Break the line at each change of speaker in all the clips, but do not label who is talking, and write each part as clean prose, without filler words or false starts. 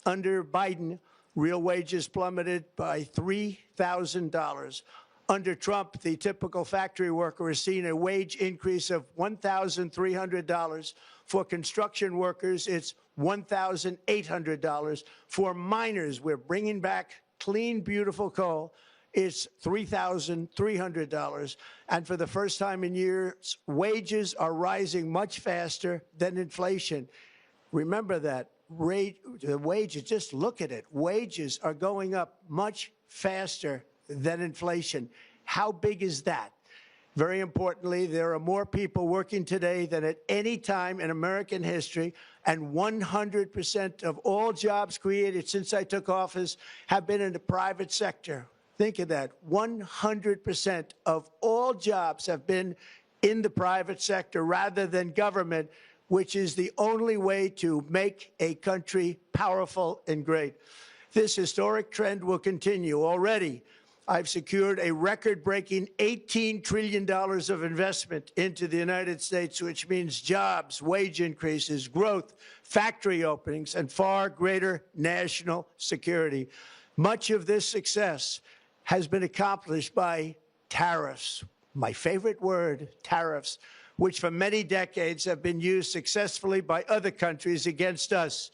Under Biden, real wages plummeted by $3,000. Under Trump, the typical factory worker has seen a wage increase of $1,300. For construction workers, it's $1,800. For miners, we're bringing back clean, beautiful coal. It's $3,300. And for the first time in years, wages are rising much faster than inflation. Remember that. The wages, just look at it. Wages are going up much faster than inflation. How big is that? Very importantly, there are more people working today than at any time in American history, and 100% of all jobs created since I took office have been in the private sector. Think of that. 100% of all jobs have been in the private sector rather than government, which is the only way to make a country powerful and great. This historic trend will continue. Already, I've secured a record-breaking $18 trillion of investment into the United States, which means jobs, wage increases, growth, factory openings, and far greater national security. Much of this success has been accomplished by tariffs. My favorite word, tariffs, which for many decades have been used successfully by other countries against us,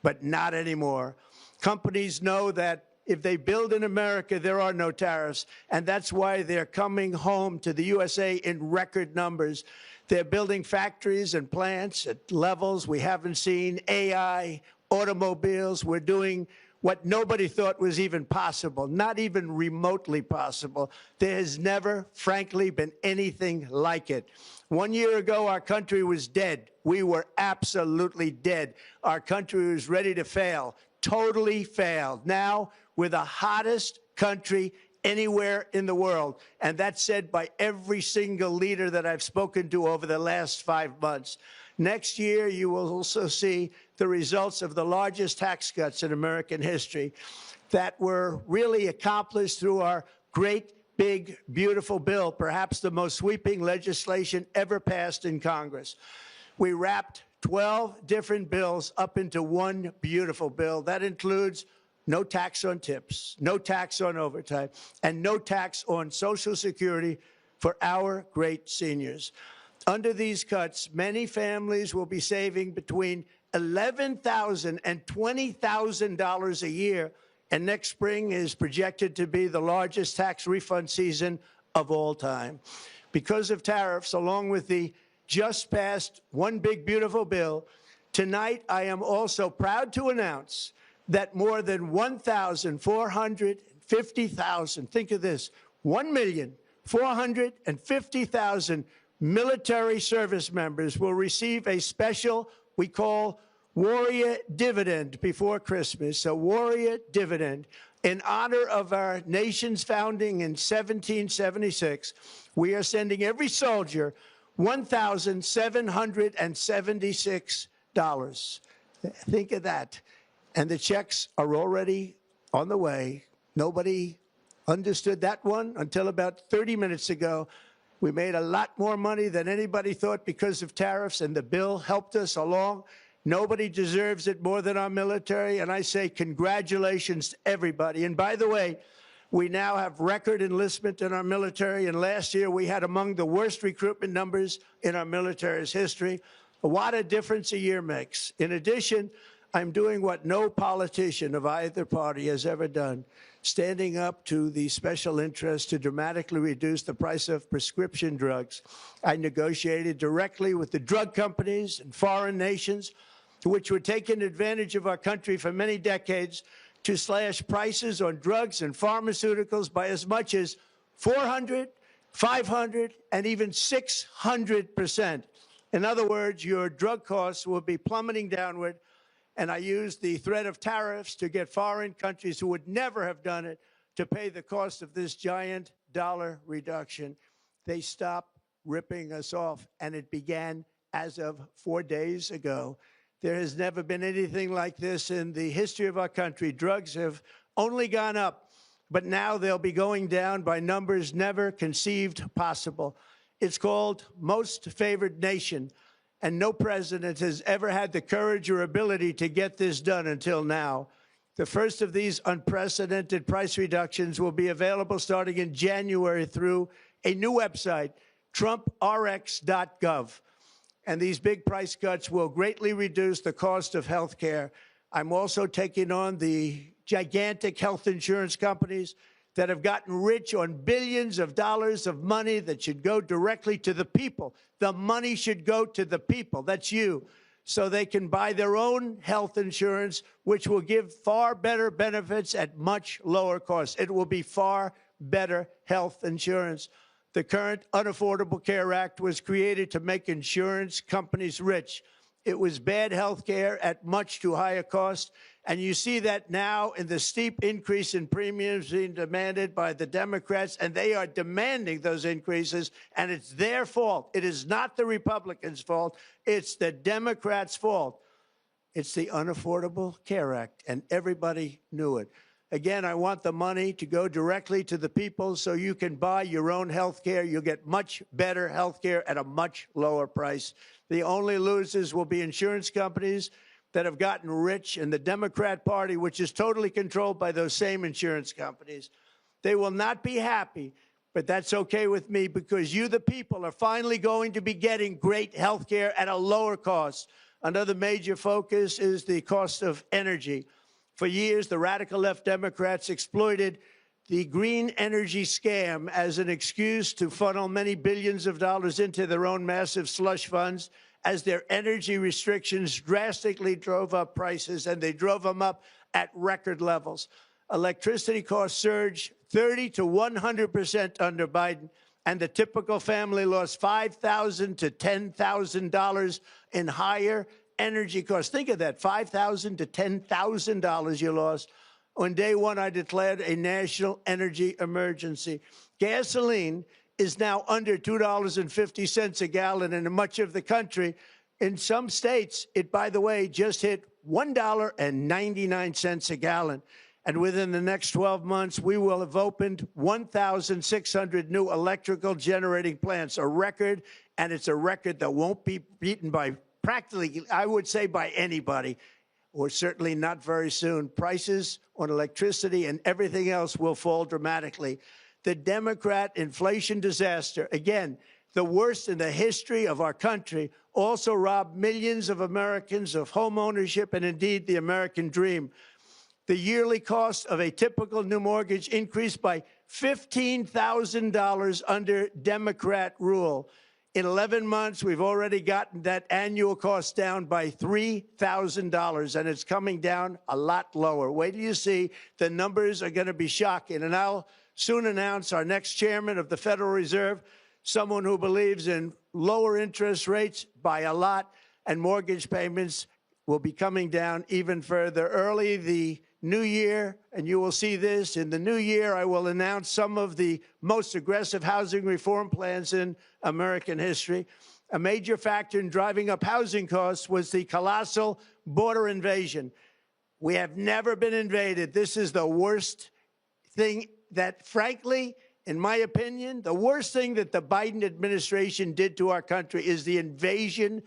but not anymore. Companies know that if they build in America, there are no tariffs, and that's why they're coming home to the USA in record numbers. They're building factories and plants at levels we haven't seen, AI, automobiles. We're doing what nobody thought was even possible, not even remotely possible. There has never, frankly, been anything like it. 1 year ago, our country was dead. We were absolutely dead. Our country was ready to fail, totally failed. Now, we're the hottest country anywhere in the world, and that's said by every single leader that I've spoken to over the last 5 months. Next year, you will also see the results of the largest tax cuts in American history that were really accomplished through our great, big, beautiful bill, perhaps the most sweeping legislation ever passed in Congress. We wrapped 12 different bills up into one beautiful bill. That includes no tax on tips, no tax on overtime, and no tax on Social Security for our great seniors. Under these cuts, many families will be saving between $11,000 and $20,000 a year, and next spring is projected to be the largest tax refund season of all time. Because of tariffs, along with the just passed One Big Beautiful Bill, tonight I am also proud to announce that more than 1,450,000, think of this, 1,450,000 military service members will receive a special, we call Warrior Dividend before Christmas, a Warrior Dividend. In honor of our nation's founding in 1776, we are sending every soldier $1,776. Think of that. And the checks are already on the way. Nobody understood that one until about 30 minutes ago. We made a lot more money than anybody thought because of tariffs, and the bill helped us along. Nobody deserves it more than our military, and I say congratulations to everybody. And by the way, we now have record enlistment in our military, and last year we had among the worst recruitment numbers in our military's history. What a difference a year makes. In addition, I'm doing what no politician of either party has ever done, standing up to the special interests to dramatically reduce the price of prescription drugs. I negotiated directly with the drug companies and foreign nations, which were taking advantage of our country for many decades, to slash prices on drugs and pharmaceuticals by as much as 400, 500, and even 600%. In other words, your drug costs will be plummeting downward. And I used the threat of tariffs to get foreign countries who would never have done it to pay the cost of this giant dollar reduction. They stopped ripping us off, and it began as of 4 days ago. There has never been anything like this in the history of our country. Drugs have only gone up, but now they'll be going down by numbers never conceived possible. It's called Most Favored Nation. and no president has ever had the courage or ability to get this done until now. The first of these unprecedented price reductions will be available starting in January through a new website, TrumpRx.gov. And these big price cuts will greatly reduce the cost of health care. I'm also taking on the gigantic health insurance companies that have gotten rich on billions of dollars of money that should go directly to the people. The money should go to the people. That's you. So they can buy their own health insurance, which will give far better benefits at much lower costs. It will be far better health insurance. The current Unaffordable Care Act was created to make insurance companies rich. It was bad health care at much too high a cost. And you see that now in the steep increase in premiums being demanded by the Democrats, and they are demanding those increases, and it's their fault. It is not the Republicans' fault. It's the Democrats' fault. It's the Unaffordable Care Act, and everybody knew it. Again, I want the money to go directly to the people so you can buy your own health care. You'll get much better health care at a much lower price. The only losers will be insurance companies that have gotten rich, and the Democrat Party, which is totally controlled by those same insurance companies. They will not be happy, but that's okay with me because you, the people, are finally going to be getting great health care at a lower cost. Another major focus is the cost of energy. For years, the radical left Democrats exploited the green energy scam as an excuse to funnel many billions of dollars into their own massive slush funds, as their energy restrictions drastically drove up prices, and they drove them up at record levels. Electricity costs surged 30 to 100% under Biden, and the typical family lost $5,000 to $10,000 in higher energy costs. Think of that, $5,000 to $10,000 you lost. On day one, I declared a national energy emergency. Gasoline is now under $2.50 a gallon in much of the country. In some states, it, by the way, just hit $1.99 a gallon. And within the next 12 months, we will have opened 1,600 new electrical generating plants, a record, and it's a record that won't be beaten by practically, I would say, by anybody, or certainly not very soon. Prices on electricity and everything else will fall dramatically. The Democrat inflation disaster, again, the worst in the history of our country, also robbed millions of Americans of home ownership and indeed the American dream. The yearly cost of a typical new mortgage increased by $15,000 under Democrat rule. In 11 months, we've already gotten that annual cost down by $3,000, and it's coming down a lot lower. Wait till you see. The numbers are going to be shocking. And I'll soon announce our next chairman of the Federal Reserve, someone who believes in lower interest rates by a lot, and mortgage payments will be coming down even further. Early the new year, and you will see this, in the new year, I will announce some of the most aggressive housing reform plans in American history. A major factor in driving up housing costs was the colossal border invasion. We have never been invaded. This is the worst thing that, frankly, in my opinion, the worst thing that the Biden administration did to our country is the invasion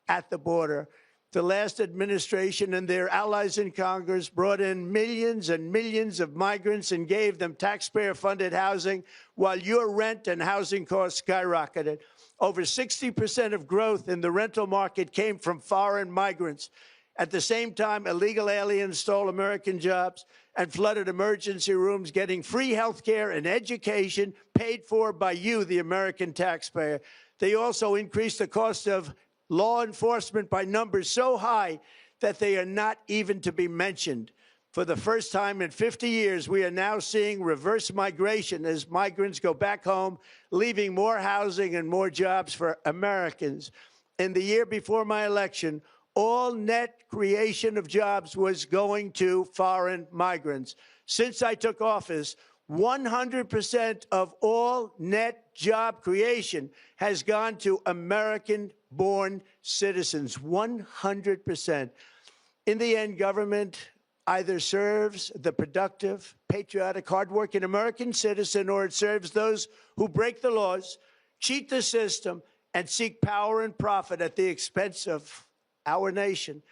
at the border. The last administration and their allies in Congress brought in millions and millions of migrants and gave them taxpayer-funded housing while your rent and housing costs skyrocketed. Over 60% of growth in the rental market came from foreign migrants. At the same time, illegal aliens stole American jobs and flooded emergency rooms, getting free health care and education paid for by you, the American taxpayer. They also increased the cost of law enforcement by numbers so high that they are not even to be mentioned. For the first time in 50 years, we are now seeing reverse migration as migrants go back home, leaving more housing and more jobs for Americans. In the year before my election, all net creation of jobs was going to foreign migrants. Since I took office, 100% of all net job creation has gone to American-born citizens, 100%. In the end, government either serves the productive, patriotic, hardworking American citizen, or it serves those who break the laws, cheat the system, and seek power and profit at the expense of our nation.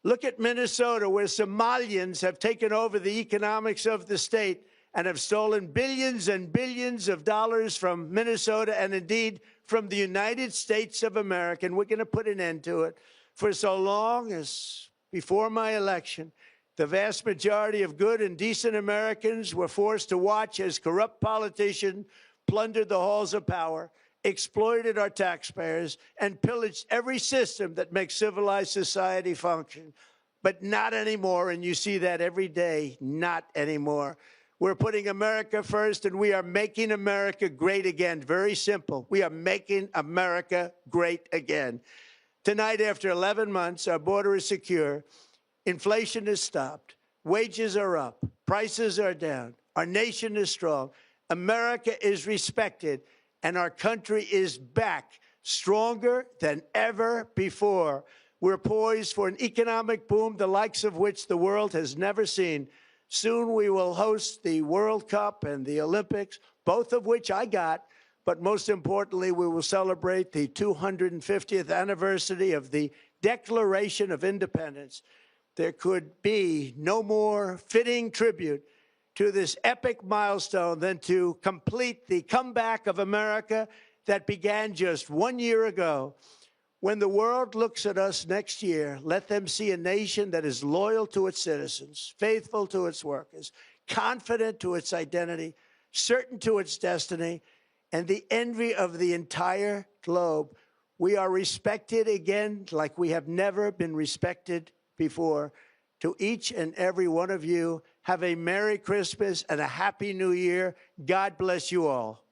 Look at Minnesota, where Somalians have taken over the economics of the state and have stolen billions and billions of dollars from Minnesota and indeed from the United States of America. And we're going to put an end to it. For so long as before my election, the vast majority of good and decent Americans were forced to watch as corrupt politicians plundered the halls of power, exploited our taxpayers, and pillaged every system that makes civilized society function. But not anymore, and you see that every day, not anymore. We're putting America first, and we are making America great again. Very simple. We are making America great again. Tonight, after 11 months, our border is secure. Inflation is stopped. Wages are up. Prices are down. Our nation is strong. America is respected. And our country is back, stronger than ever before. We're poised for an economic boom, the likes of which the world has never seen. Soon we will host the World Cup and the Olympics, both of which I got. But most importantly, we will celebrate the 250th anniversary of the Declaration of Independence. There could be no more fitting tribute to this epic milestone than to complete the comeback of America that began just 1 year ago. When the world looks at us next year, let them see a nation that is loyal to its citizens, faithful to its workers, confident to its identity, certain to its destiny, and the envy of the entire globe. We are respected again like we have never been respected before. To each and every one of you, have a Merry Christmas and a Happy New Year. God bless you all.